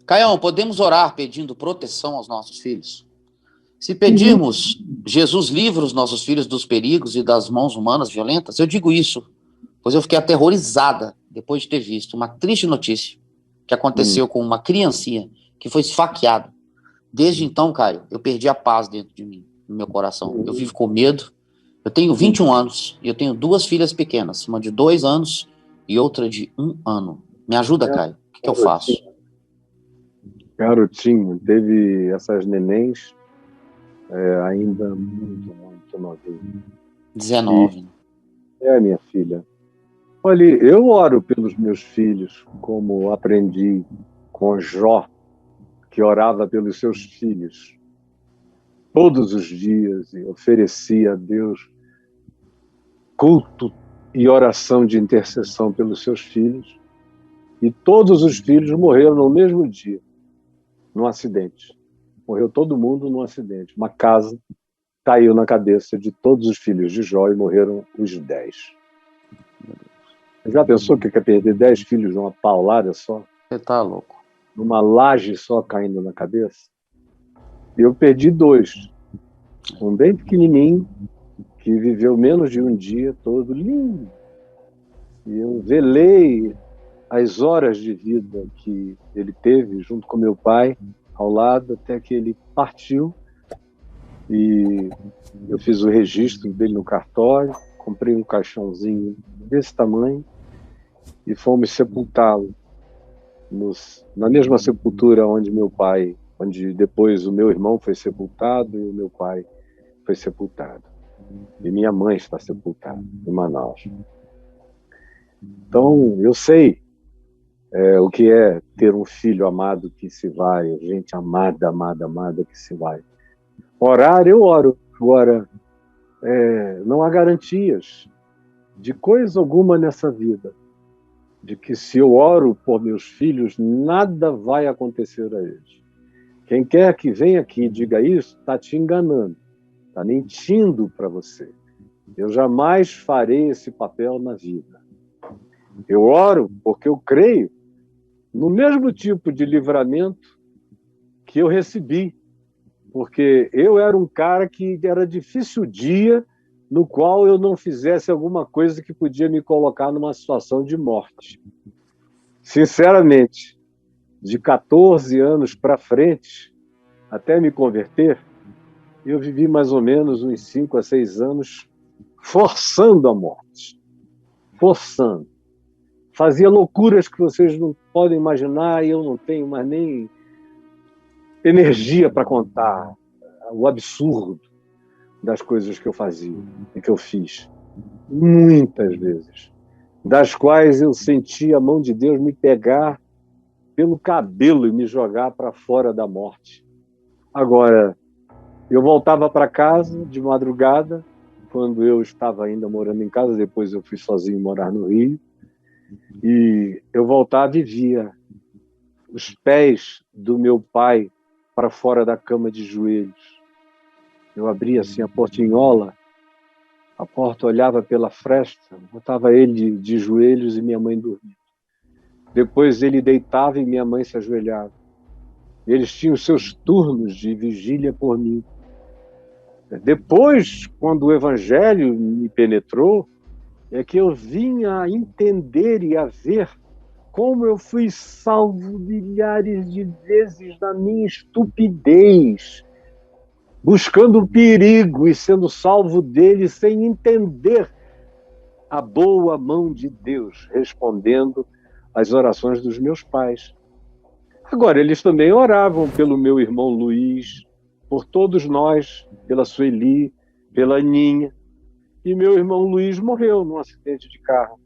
Caião, podemos orar pedindo proteção aos nossos filhos? Se pedirmos, Jesus livra os nossos filhos dos perigos e das mãos humanas violentas, eu digo isso, pois eu fiquei aterrorizada depois de ter visto uma triste notícia que aconteceu com uma criancinha que foi esfaqueada. Desde então, Caio, eu perdi a paz dentro de mim, no meu coração. Eu vivo com medo. Eu tenho 21 anos e eu tenho 2 filhas pequenas, uma de 2 anos e outra de 1 ano. Me ajuda, Caio. O que eu faço? Garotinho, teve essas nenéns ainda muito novinho. 19. Minha filha. Olha, eu oro pelos meus filhos, como aprendi com Jó, que orava pelos seus filhos todos os dias e oferecia a Deus culto e oração de intercessão pelos seus filhos. E todos os filhos morreram no mesmo dia, num acidente. Morreu todo mundo num acidente. Uma casa caiu na cabeça de todos os filhos de Jó e morreram os 10. Já pensou que quer perder 10 filhos numa paulada só? Você tá louco. Numa laje só caindo na cabeça? Eu perdi 2. Um bem pequenininho, que viveu menos de um dia, todo lindo. E eu velei as horas de vida que ele teve junto com meu pai ao lado, até que ele partiu. E eu fiz o registro dele no cartório, comprei um caixãozinho desse tamanho e fomos sepultá-lo na mesma sepultura onde depois o meu irmão foi sepultado e o meu pai foi sepultado. E minha mãe está sepultada em Manaus. Então, eu sei o que é ter um filho amado que se vai, gente amada que se vai. Orar, eu oro. Agora, não há garantias de coisa alguma nessa vida, de que se eu oro por meus filhos, nada vai acontecer a eles. Quem quer que venha aqui e diga isso, está te enganando, está mentindo para você. Eu jamais farei esse papel na vida. Eu oro porque eu creio no mesmo tipo de livramento que eu recebi, porque eu era um cara que era difícil o dia no qual eu não fizesse alguma coisa que podia me colocar numa situação de morte. Sinceramente, de 14 anos para frente, até me converter, eu vivi mais ou menos uns 5 a 6 anos forçando a morte. Forçando. Fazia loucuras que vocês não podem imaginar e eu não tenho mais nem energia para contar o absurdo das coisas que eu fazia e que eu fiz. Muitas vezes. Das quais eu senti a mão de Deus me pegar pelo cabelo e me jogar para fora da morte. Agora, eu voltava para casa de madrugada, quando eu estava ainda morando em casa, depois eu fui sozinho morar no Rio, e eu voltava e via os pés do meu pai para fora da cama de joelhos. Eu abria assim a portinhola, a porta olhava pela fresta, botava ele de joelhos e minha mãe dormia. Depois ele deitava e minha mãe se ajoelhava. Eles tinham seus turnos de vigília por mim. Depois, quando o Evangelho me penetrou, é que eu vim a entender e a ver como eu fui salvo milhares de vezes na minha estupidez, buscando o perigo e sendo salvo dele sem entender a boa mão de Deus respondendo às orações dos meus pais. Agora, eles também oravam pelo meu irmão Luiz, por todos nós, pela Sueli, pela Aninha. E meu irmão Luiz morreu num acidente de carro.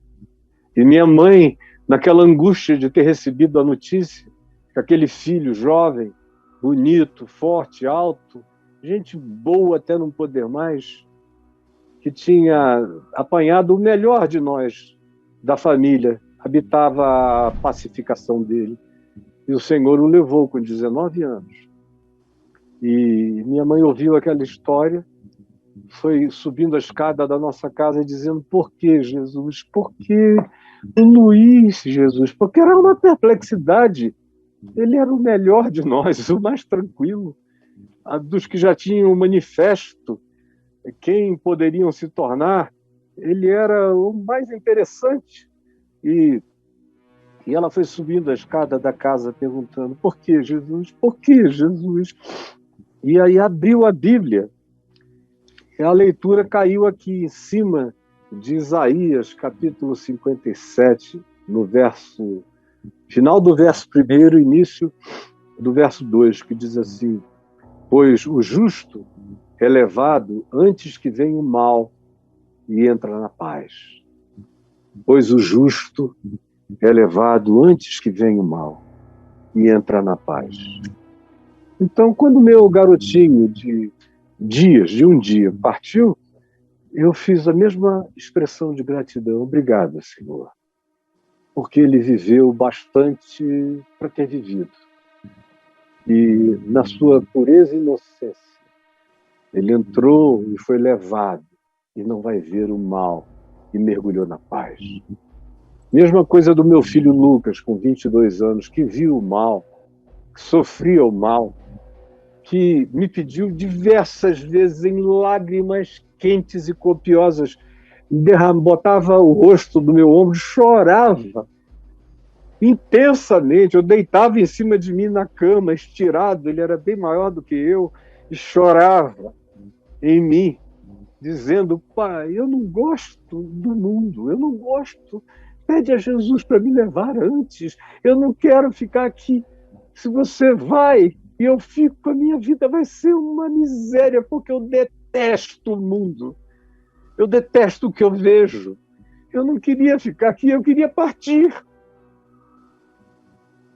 E minha mãe, naquela angústia de ter recebido a notícia que aquele filho jovem, bonito, forte, alto, gente boa até não poder mais, que tinha apanhado o melhor de nós, da família, habitava a pacificação dele. E o Senhor o levou com 19 anos. E minha mãe ouviu aquela história, foi subindo a escada da nossa casa dizendo: por que, Jesus? Por que o Luiz, Jesus? Porque era uma perplexidade Ele era o melhor de nós, o mais tranquilo, dos que já tinham o manifesto, quem poderiam se tornar. Ele era o mais interessante. E ela foi subindo a escada da casa perguntando: por que Jesus? Por que Jesus? E aí abriu a Bíblia. E a leitura caiu aqui em cima de Isaías, capítulo 57, no final do verso 1º, início do verso 2, que diz assim: pois o justo é levado antes que venha o mal e entra na paz. Pois o justo é levado antes que venha o mal e entra na paz. Então, quando meu garotinho de um dia, partiu, eu fiz a mesma expressão de gratidão. Obrigado, Senhor, porque ele viveu bastante para ter vivido. E na sua pureza e inocência, ele entrou e foi levado e não vai ver o mal e mergulhou na paz. Mesma coisa do meu filho Lucas, com 22 anos, que viu o mal, que sofria o mal, que me pediu diversas vezes em lágrimas quentes e copiosas, botava o rosto do meu ombro, chorava intensamente. Eu deitava em cima de mim na cama, estirado, ele era bem maior do que eu, e chorava em mim, dizendo: pai, eu não gosto do mundo, eu não gosto. Pede a Jesus para me levar antes. Eu não quero ficar aqui. Se você vai e eu fico, a minha vida vai ser uma miséria, porque eu detesto o mundo. Eu detesto o que eu vejo. Eu não queria ficar aqui, eu queria partir.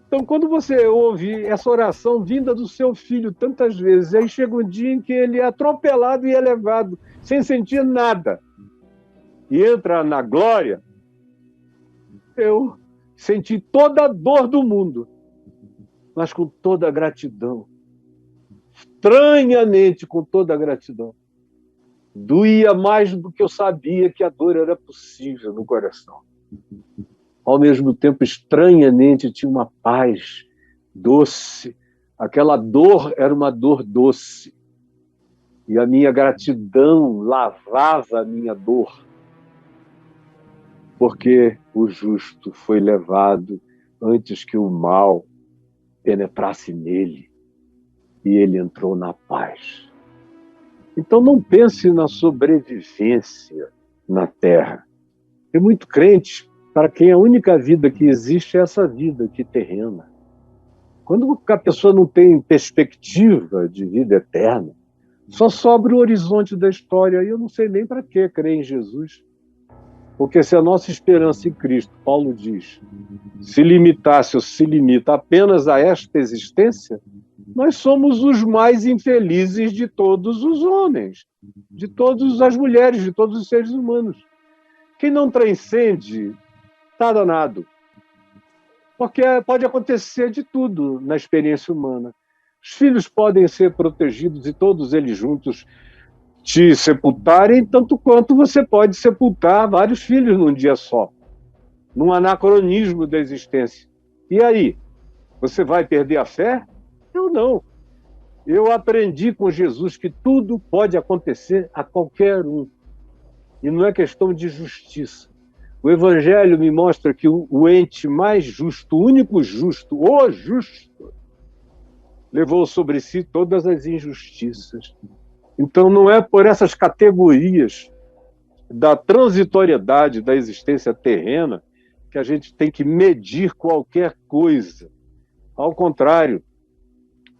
Então, quando você ouve essa oração vinda do seu filho tantas vezes, aí chega um dia em que ele é atropelado e é levado, sem sentir nada, e entra na glória, eu senti toda a dor do mundo, mas com toda a gratidão. Estranhamente, com toda a gratidão. Doía mais do que eu sabia que a dor era possível no coração. Ao mesmo tempo, estranhamente, tinha uma paz doce. Aquela dor era uma dor doce. E a minha gratidão lavava a minha dor. Porque o justo foi levado antes que o mal penetrasse nele. E ele entrou na paz. Então não pense na sobrevivência na Terra. Tem muito crente para quem a única vida que existe é essa vida aqui terrena. Quando a pessoa não tem perspectiva de vida eterna, só sobra o horizonte da história. E eu não sei nem para que crer em Jesus. Porque se a nossa esperança em Cristo, Paulo diz, se limitasse ou se limita apenas a esta existência, nós somos os mais infelizes de todos os homens, de todas as mulheres, de todos os seres humanos. Quem não transcende, está danado. Porque pode acontecer de tudo na experiência humana. Os filhos podem ser protegidos e todos eles juntos te sepultarem, tanto quanto você pode sepultar vários filhos num dia só, num anacronismo da existência. E aí? Você vai perder a fé? Eu não. Eu aprendi com Jesus que tudo pode acontecer a qualquer um. E não é questão de justiça. O Evangelho me mostra que o ente mais justo, o único justo, o justo, levou sobre si todas as injustiças. Então não é por essas categorias da transitoriedade da existência terrena que a gente tem que medir qualquer coisa. Ao contrário,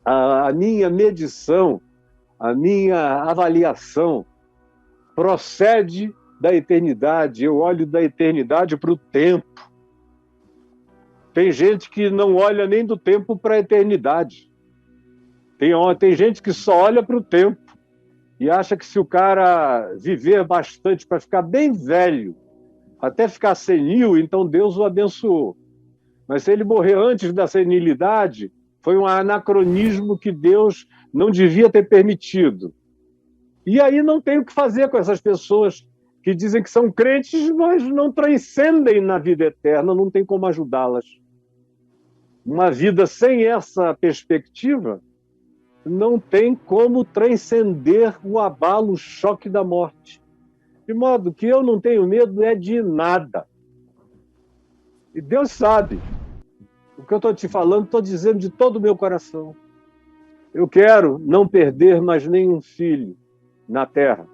a minha medição, a minha avaliação procede da eternidade. Eu olho da eternidade para o tempo. Tem gente que não olha nem do tempo para a eternidade. Tem gente que só olha para o tempo e acha que se o cara viver bastante para ficar bem velho, até ficar senil, então Deus o abençoou. Mas se ele morrer antes da senilidade, foi um anacronismo que Deus não devia ter permitido. E aí não tem o que fazer com essas pessoas que dizem que são crentes, mas não transcendem na vida eterna, não tem como ajudá-las. Uma vida sem essa perspectiva não tem como transcender o abalo, o choque da morte. De modo que eu não tenho medo de nada. E Deus sabe. O que eu estou te falando, estou dizendo de todo o meu coração. Eu quero não perder mais nenhum filho na terra,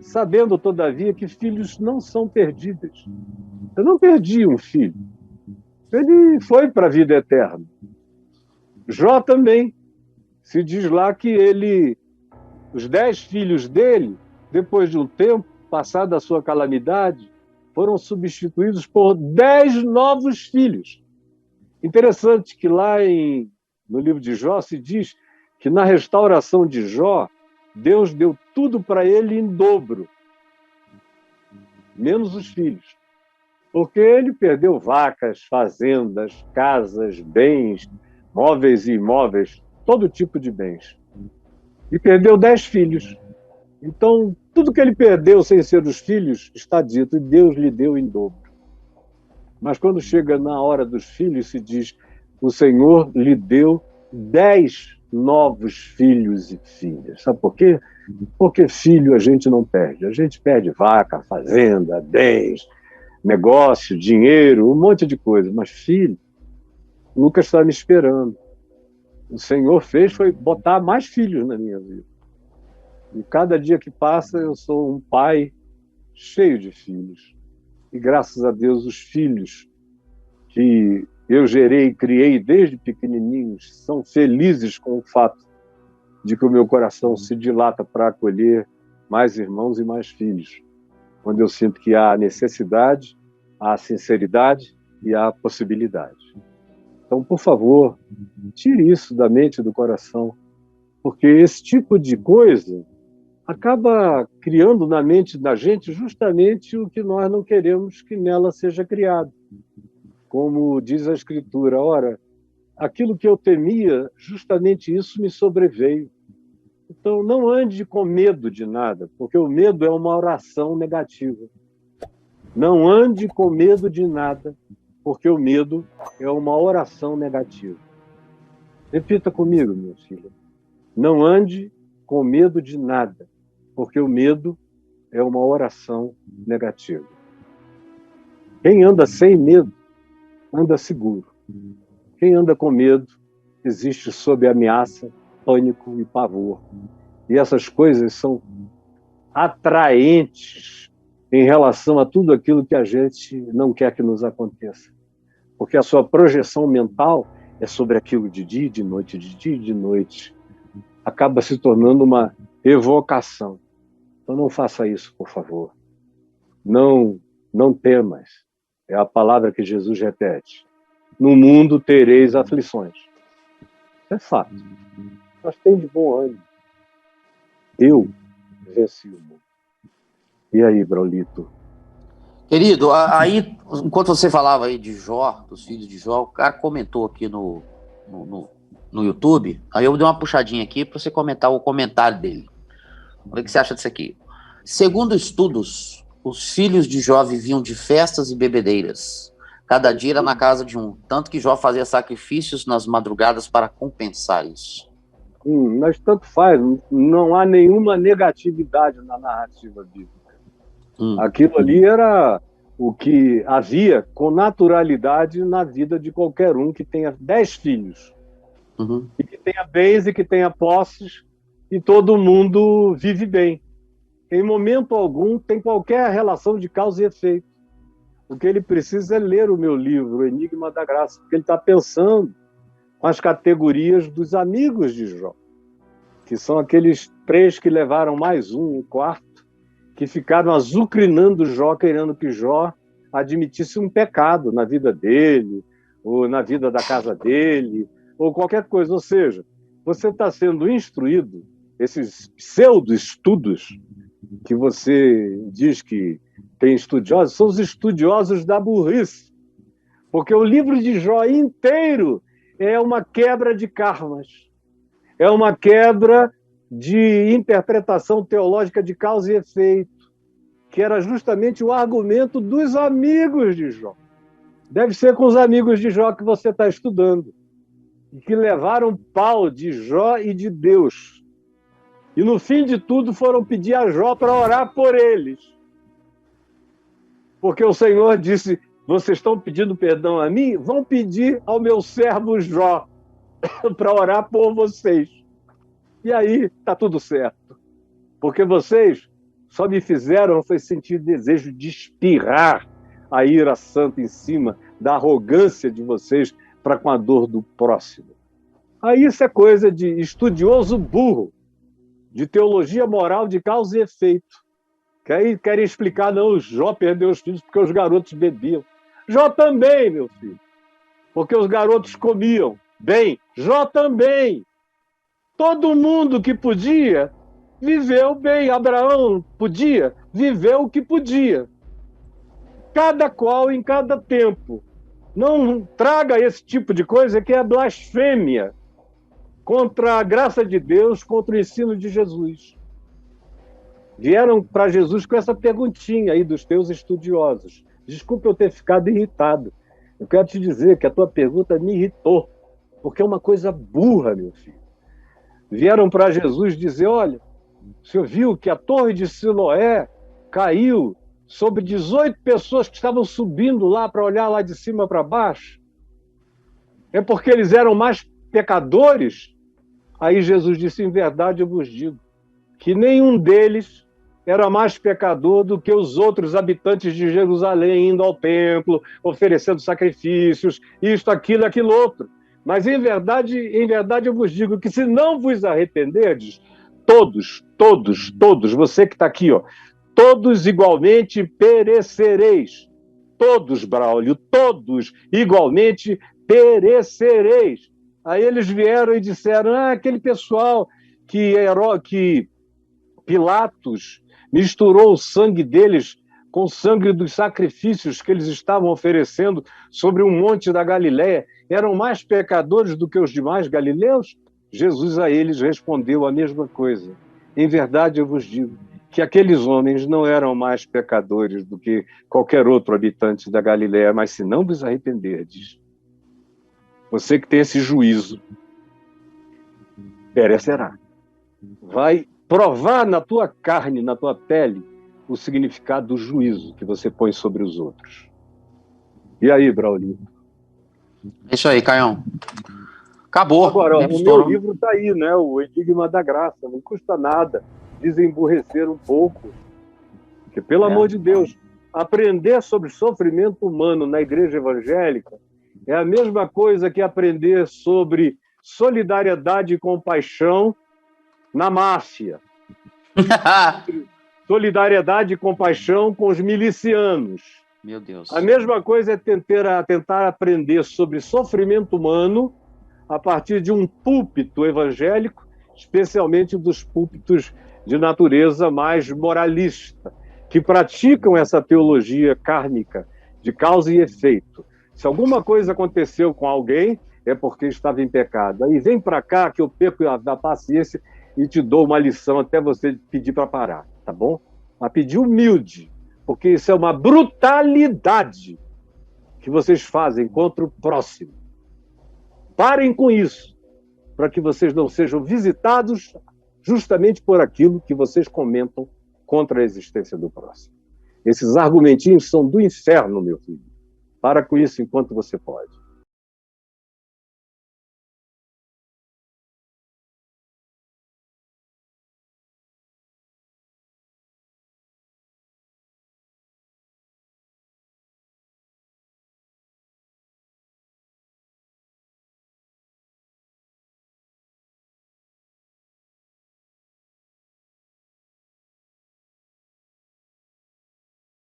sabendo, todavia, que filhos não são perdíveis. Eu não perdi um filho. Ele foi para a vida eterna. Jó também. Se diz lá que os 10 filhos dele, depois de um tempo, passada a sua calamidade, foram substituídos por 10 novos filhos. Interessante que lá no livro de Jó se diz que na restauração de Jó, Deus deu tudo para ele em dobro, menos os filhos. Porque ele perdeu vacas, fazendas, casas, bens, móveis e imóveis, todo tipo de bens. E perdeu 10 filhos. Então, tudo que ele perdeu sem ser os filhos, está dito, e Deus lhe deu em dobro. Mas quando chega na hora dos filhos, se diz, o Senhor lhe deu 10 novos filhos e filhas. Sabe por quê? Porque filho a gente não perde. A gente perde vaca, fazenda, bens, negócio, dinheiro, um monte de coisa. Mas filho, Lucas está me esperando. O Senhor foi botar mais filhos na minha vida. E cada dia que passa, eu sou um pai cheio de filhos. E graças a Deus, os filhos que eu gerei e criei desde pequenininhos são felizes com o fato de que o meu coração se dilata para acolher mais irmãos e mais filhos, quando eu sinto que há necessidade, há sinceridade e há possibilidade. Então, por favor, tire isso da mente e do coração, porque esse tipo de coisa acaba criando na mente da gente justamente o que nós não queremos que nela seja criado. Como diz a Escritura, ora, aquilo que eu temia, justamente isso me sobreveio. Então, não ande com medo de nada, porque o medo é uma oração negativa. Não ande com medo de nada, porque o medo é uma oração negativa. Repita comigo, meu filho. Não ande com medo de nada, porque o medo é uma oração negativa. Quem anda sem medo, anda seguro. Quem anda com medo, existe sob ameaça, pânico e pavor. E essas coisas são atraentes em relação a tudo aquilo que a gente não quer que nos aconteça. Porque a sua projeção mental é sobre aquilo de dia e de noite, de dia e de noite. Acaba se tornando uma evocação. Então não faça isso, por favor. Não temas. É a palavra que Jesus repete. No mundo tereis aflições. Isso é fato. Mas tem de bom ânimo. Eu venci o mundo. E aí, Braulito? Querido, aí, enquanto você falava aí de Jó, dos filhos de Jó, o cara comentou aqui no YouTube, aí eu dei uma puxadinha aqui para você comentar o comentário dele. Vamos ver o que você acha disso aqui. Segundo estudos, os filhos de Jó viviam de festas e bebedeiras. Cada dia era na casa de um. Tanto que Jó fazia sacrifícios nas madrugadas para compensar isso. Mas tanto faz. Não há nenhuma negatividade na narrativa bíblica. Aquilo ali era o que havia com naturalidade na vida de qualquer um que tenha 10 filhos. Uhum. E que tenha bens e que tenha posses, e todo mundo vive bem. Em momento algum tem qualquer relação de causa e efeito. O que ele precisa é ler o meu livro, O Enigma da Graça, porque ele está pensando com as categorias dos amigos de Jó, que são aqueles 3 que levaram mais um quarto, que ficaram azucrinando Jó, querendo que Jó admitisse um pecado na vida dele, ou na vida da casa dele, ou qualquer coisa. Ou seja, você está sendo instruído, esses pseudo-estudos que você diz que tem estudiosos, são os estudiosos da burrice. Porque o livro de Jó inteiro é uma quebra de karmas, é uma quebra de interpretação teológica de causa e efeito, que era justamente o argumento dos amigos de Jó. Deve ser com os amigos de Jó que você está estudando. e que levaram pau de Jó e de Deus. E no fim de tudo foram pedir a Jó para orar por eles. Porque o Senhor disse: vocês estão pedindo perdão a mim? Vão pedir ao meu servo Jó para orar por vocês. E aí está tudo certo. Porque vocês só me fizeram foi sentir desejo de espirrar a ira santa em cima da arrogância de vocês para com a dor do próximo. Aí isso é coisa de estudioso burro, de teologia moral de causa e efeito. Que aí querem explicar, não, Jó perdeu os filhos porque os garotos bebiam. Jó também, meu filho, porque os garotos comiam. Bem, Jó também. Todo mundo que podia, viveu bem. Abraão podia, viveu o que podia. Cada qual em cada tempo. Não traga esse tipo de coisa que é blasfêmia contra a graça de Deus, contra o ensino de Jesus. Vieram para Jesus com essa perguntinha aí dos teus estudiosos. Desculpa eu ter ficado irritado. Eu quero te dizer que a tua pergunta me irritou, porque é uma coisa burra, meu filho. Vieram para Jesus dizer: olha, o senhor viu que a torre de Siloé caiu sobre 18 pessoas que estavam subindo lá para olhar lá de cima para baixo? É porque eles eram mais pecadores? Aí Jesus disse: em verdade eu vos digo que nenhum deles era mais pecador do que os outros habitantes de Jerusalém, indo ao templo, oferecendo sacrifícios, isto, aquilo, aquilo outro. Mas em verdade eu vos digo que se não vos arrependerdes, todos, você que está aqui, ó, todos igualmente perecereis. Todos, Braulio, todos igualmente perecereis. Aí eles vieram e disseram: aquele pessoal que Pilatos misturou o sangue deles com o sangue dos sacrifícios que eles estavam oferecendo sobre um monte da Galiléia, eram mais pecadores do que os demais galileus? Jesus a eles respondeu a mesma coisa. Em verdade eu vos digo que aqueles homens não eram mais pecadores do que qualquer outro habitante da Galiléia, mas se não vos arrependerdes, você que tem esse juízo perecerá. Vai provar na tua carne, na tua pele, o significado do juízo que você põe sobre os outros. E aí, Braulio? É isso aí, Caião. Acabou. Agora, o meu livro está aí, né? O Enigma da Graça. Não custa nada desemburrecer um pouco. Porque, pelo amor de Deus, aprender sobre sofrimento humano na igreja evangélica é a mesma coisa que aprender sobre solidariedade e compaixão na máfia. Solidariedade e compaixão com os milicianos. Meu Deus. A mesma coisa é tentar aprender sobre sofrimento humano a partir de um púlpito evangélico, especialmente dos púlpitos de natureza mais moralista, que praticam essa teologia kármica de causa e efeito. Se alguma coisa aconteceu com alguém, é porque estava em pecado. Aí vem para cá que eu perco a paciência e te dou uma lição até você pedir para parar, tá bom? Mas pedir humilde, porque isso é uma brutalidade que vocês fazem contra o próximo. Parem com isso, para que vocês não sejam visitados justamente por aquilo que vocês comentam contra a existência do próximo. Esses argumentinhos são do inferno, meu filho. Para com isso enquanto você pode.